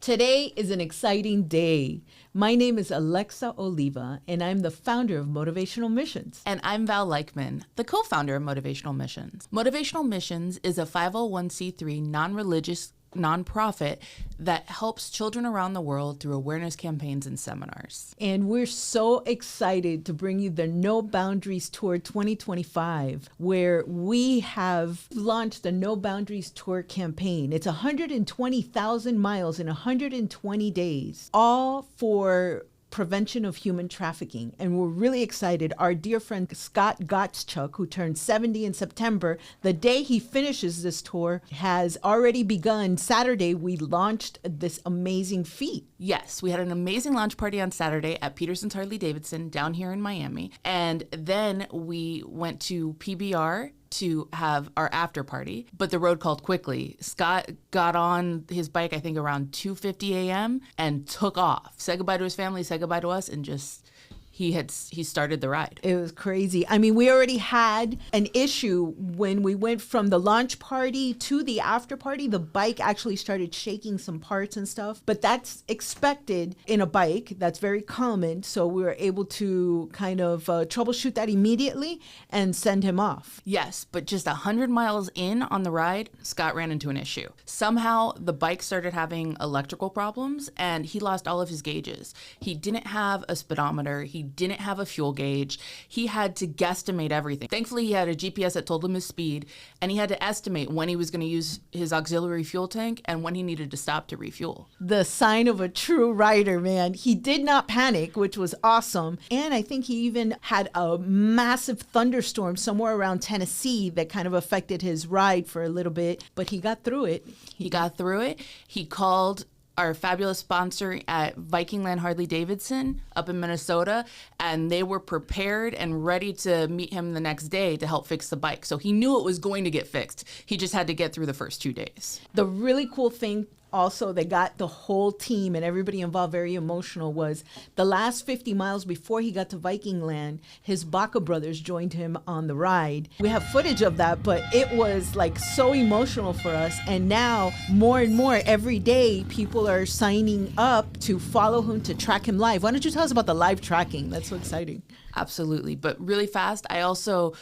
Today is an exciting day. My name is Alexa Oliva, and I'm the founder of Motivational Missions. And I'm Val Leichman, the co-founder of Motivational Missions. Motivational Missions is a 501c3 non-religious nonprofit that helps children around the world through awareness campaigns and seminars. And we're so excited to bring you the No Boundaries Tour 2025, where we have launched the No Boundaries Tour campaign. It's 120,000 miles in 120 days, all for prevention of human trafficking. And we're really excited. Our dear friend Scott Gottschalk, who turned 70 in September, the day he finishes this tour, has already begun. Saturday, we launched this amazing feat. Yes, we had an amazing launch party on Saturday at Peterson's Harley-Davidson down here in Miami. And then we went to PBR to have our after party, but the road called quickly. Scott got on his bike, I think around 2:50 a.m. and took off, said goodbye to his family, said goodbye to us, and just he started the ride. It was crazy. I mean, we already had an issue when we went from the launch party to the after party. The bike actually started shaking some parts and stuff, but that's expected in a bike. That's very common. So we were able to kind of troubleshoot that immediately and send him off. Yes, but just 100 miles in on the ride, Scott ran into an issue. Somehow the bike started having electrical problems and he lost all of his gauges. He didn't have a speedometer. He didn't have a fuel gauge. He had to guesstimate everything. Thankfully, he had a GPS that told him his speed, and he had to estimate when he was going to use his auxiliary fuel tank and when he needed to stop to refuel. The sign of a true rider, man. He did not panic, which was awesome. And I think he even had a massive thunderstorm somewhere around Tennessee that kind of affected his ride for a little bit, but he got through it. He got through it. He called our fabulous sponsor at Vikingland Harley-Davidson up in Minnesota, and they were prepared and ready to meet him the next day to help fix the bike. So he knew it was going to get fixed. He just had to get through the first 2 days. The really cool thing also that got the whole team and everybody involved very emotional was the last 50 miles before he got to Vikingland, his Baca brothers joined him on the ride. We have footage of that, but it was like so emotional for us. And now more and more every day, people are signing up to follow him, to track him live. Why don't you tell us about the live tracking? That's so exciting. Absolutely. But really fast, I also,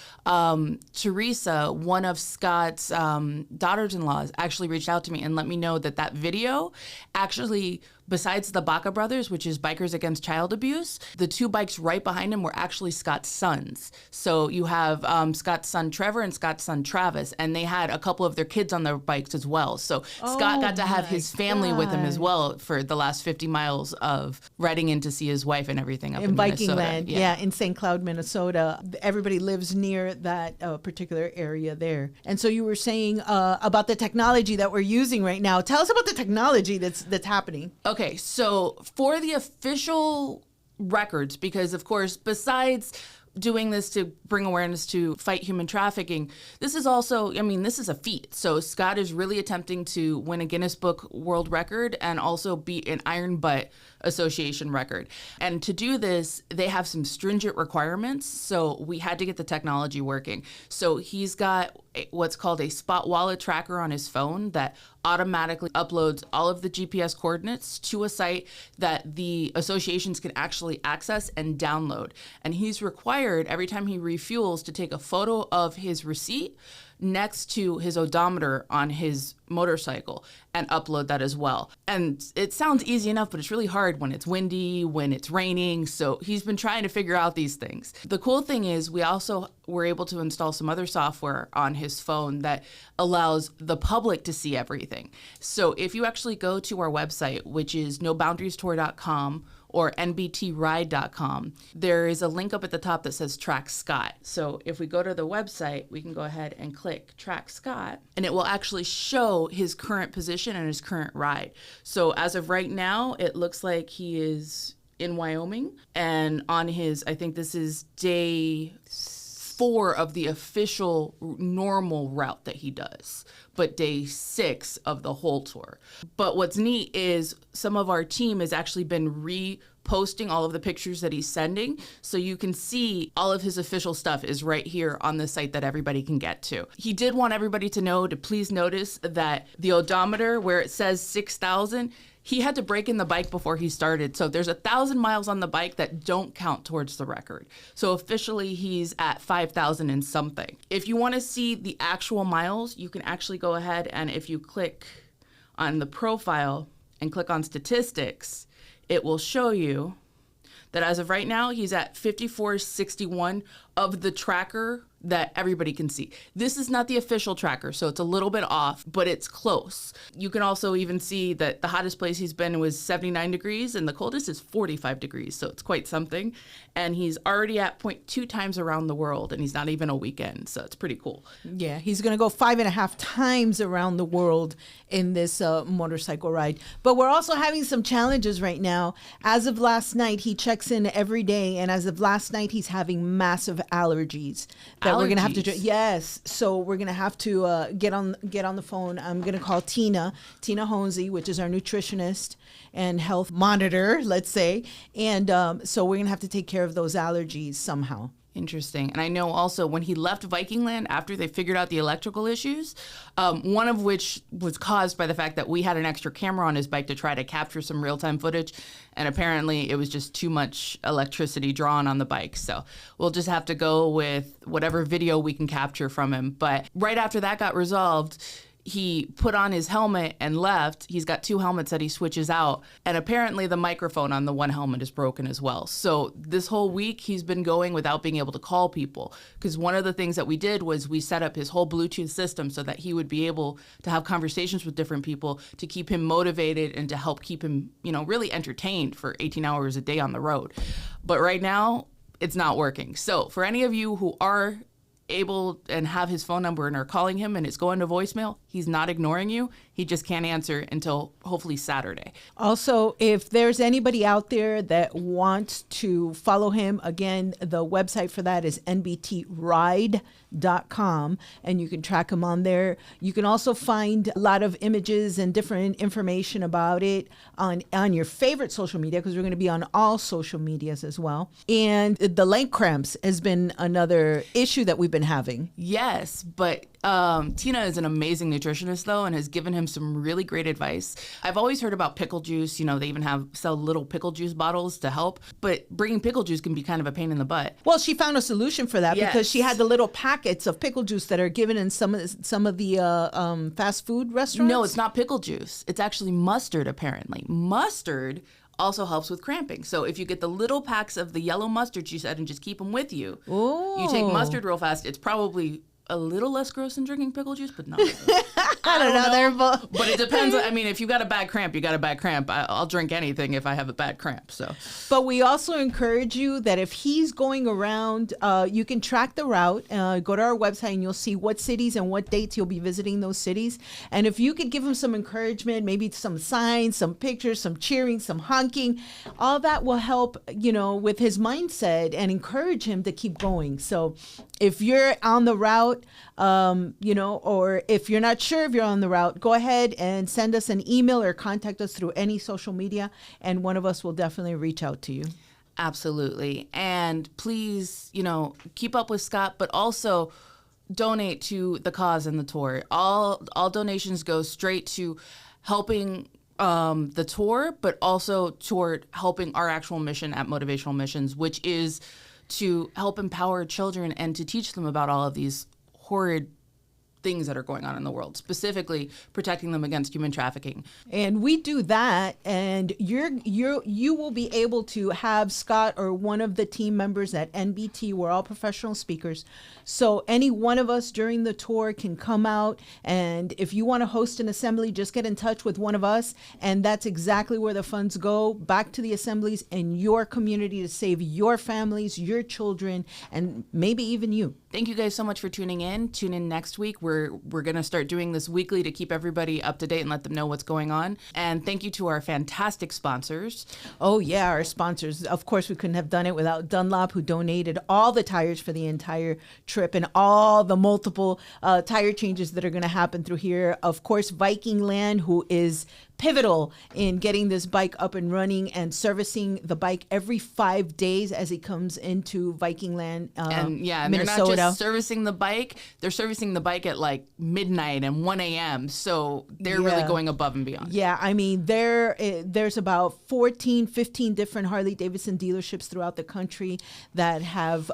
Teresa, one of Scott's daughters-in-laws, actually reached out to me and let me know that that video actually, besides the Baca brothers, which is Bikers Against Child Abuse, the two bikes right behind him were actually Scott's sons. So you have Scott's son Trevor and Scott's son Travis, and they had a couple of their kids on their bikes as well. So Scott got to have his family with him as well for the last 50 miles of riding in to see his wife and everything up in Vikingland. Minnesota. Yeah, in St. Cloud, Minnesota. Everybody lives near that particular area there. And so you were saying about the technology that we're using right now. Tell us about the technology that's happening. Okay, so for the official records, because of course, besides doing this to bring awareness to fight human trafficking, this is also, I mean, this is a feat. So Scott is really attempting to win a Guinness Book World Record and also beat an Iron Butt Association record. And to do this, they have some stringent requirements. So we had to get the technology working. So he's got what's called a spot wallet tracker on his phone that automatically uploads all of the GPS coordinates to a site that the associations can actually access and download. And he's required every time he refuels to take a photo of his receipt next to his odometer on his motorcycle and upload that as well. And it sounds easy enough, but it's really hard when it's windy, when it's raining. So he's been trying to figure out these things. The cool thing is we also were able to install some other software on his phone that allows the public to see everything. So if you actually go to our website, which is noboundariestour.com, or nbtride.com, there is a link up at the top that says Track Scott. So if we go to the website, we can go ahead and click Track Scott, and it will actually show his current position and his current ride. So as of right now, it looks like he is in Wyoming, and on his, I think this is day 4 of the official normal route that he does, but day 6 of the whole tour. But what's neat is some of our team has actually been reposting all of the pictures that he's sending. So you can see all of his official stuff is right here on the site that everybody can get to. He did want everybody to know to please notice that the odometer where it says 6,000, he had to break in the bike before he started. So there's 1,000 miles on the bike that don't count towards the record. So officially he's at 5,000 and something. If you want to see the actual miles, you can actually go ahead and if you click on the profile and click on statistics, it will show you that as of right now, he's at 5461 of the tracker that everybody can see. This is not the official tracker, so it's a little bit off, but it's close. You can also even see that the hottest place he's been was 79 degrees, and the coldest is 45 degrees, so it's quite something. And he's already at 0.2 times around the world, and he's not even a weekend, so it's pretty cool. Yeah, he's going to go 5.5 times around the world in this motorcycle ride. But we're also having some challenges right now. As of last night, he checks in every day, and as of last night, he's having massive allergies that we're going to have to. Yes, so we're going to have to get on the phone. I'm going to call Tina Honzi, which is our nutritionist and health monitor, let's say, and so we're going to have to take care of those allergies somehow. Interesting. And I know also when he left Viking Land after they figured out the electrical issues, one of which was caused by the fact that we had an extra camera on his bike to try to capture some real-time footage. And apparently it was just too much electricity drawn on the bike. So we'll just have to go with whatever video we can capture from him. But right after that got resolved, he put on his helmet and left. He's got 2 helmets that he switches out. And apparently the microphone on the one helmet is broken as well. So this whole week he's been going without being able to call people. Because one of the things that we did was we set up his whole Bluetooth system so that he would be able to have conversations with different people to keep him motivated and to help keep him, really entertained for 18 hours a day on the road. But right now it's not working. So for any of you who are able and have his phone number and are calling him and it's going to voicemail, he's not ignoring you. He just can't answer until hopefully Saturday. Also, if there's anybody out there that wants to follow him, again, the website for that is nbtride.com, and you can track him on there. You can also find a lot of images and different information about it on your favorite social media, because we're going to be on all social medias as well. And the leg cramps has been another issue that we've been having. Yes, but Tina is an amazing nutritionist, though, and has given him some really great advice. I've always heard about pickle juice. They even sell little pickle juice bottles to help. But bringing pickle juice can be kind of a pain in the butt. Well, she found a solution for that because Yes. she had the little packets of pickle juice that are given in some of the fast food restaurants. No, it's not pickle juice. It's actually mustard, apparently. Mustard also helps with cramping. So if you get the little packs of the yellow mustard you said and just keep them with you, you take mustard real fast. It's probably a little less gross than drinking pickle juice, but not. I don't know. They're both. But it depends. I mean, if you got a bad cramp, you got a bad cramp. I'll drink anything if I have a bad cramp. So, But we also encourage you that if he's going around, you can track the route. Go to our website and you'll see what cities and what dates you'll be visiting those cities. And if you could give him some encouragement, maybe some signs, some pictures, some cheering, some honking, all that will help, with his mindset and encourage him to keep going. So if you're on the route, or if you're not sure if you're on the route, go ahead and send us an email or contact us through any social media, and one of us will definitely reach out to you. absolutely. And please, keep up with Scott, but also donate to the cause and the tour. All donations go straight to helping the tour, but also toward helping our actual mission at Motivational Missions, which is to help empower children and to teach them about all of these horrid things that are going on in the world, specifically protecting them against human trafficking. And we do that, and you will be able to have Scott or one of the team members at NBT. We're all professional speakers, so any one of us during the tour can come out, and if you want to host an assembly, just get in touch with one of us, and that's exactly where the funds go, back to the assemblies in your community to save your families, your children, and maybe even you. Thank you guys so much for tuning in. Tune in next week. We're going to start doing this weekly to keep everybody up to date and let them know what's going on. And thank you to our fantastic sponsors. Oh, yeah, our sponsors. Of course, we couldn't have done it without Dunlop, who donated all the tires for the entire trip and all the multiple tire changes that are going to happen through here. Of course, Viking Land, who is pivotal in getting this bike up and running and servicing the bike every 5 days as it comes into Viking land, And Minnesota. they're not just servicing the bike, they're servicing the bike at like midnight and 1 a.m. So they're really going above and beyond. Yeah, I mean, there's about 14, 15 different Harley Davidson dealerships throughout the country that have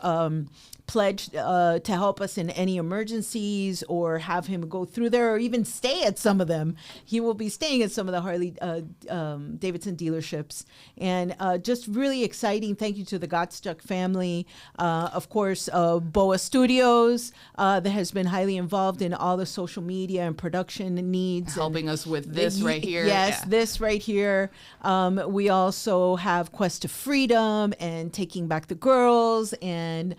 pledged to help us in any emergencies, or have him go through there, or even stay at some of them. He will be staying at some of the Harley Davidson dealerships. And just really exciting. Thank you to the Gottstuck family. Of course, Boa Studios that has been highly involved in all the social media and production needs. Helping us with this right here. Yes, Yeah. this right here. We also have Quest to Freedom and Taking Back the Girls, and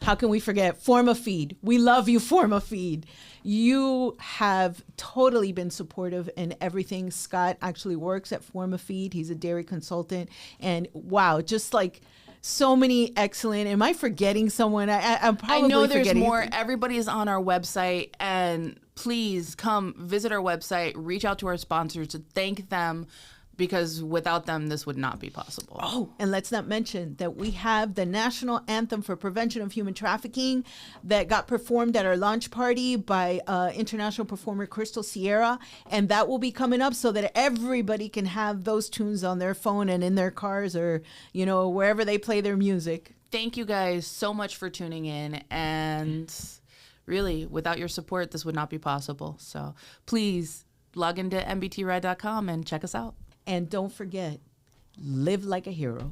how can we forget Forma Feed? We love you, Forma Feed. You have totally been supportive in everything. Scott actually works at Forma Feed. He's a dairy consultant, and wow, just like so many excellent. Am I forgetting someone? I'm probably I know there's forgetting. more. Everybody is on our website, and please come visit our website, reach out to our sponsors to thank them, because without them, this would not be possible. Oh, and let's not mention that we have the national anthem for prevention of human trafficking that got performed at our launch party by international performer Crystal Sierra. And that will be coming up so that everybody can have those tunes on their phone and in their cars, or, you know, wherever they play their music. Thank you guys so much for tuning in. And really, without your support, this would not be possible. So please log into mbtride.com and check us out. And don't forget, live like a hero.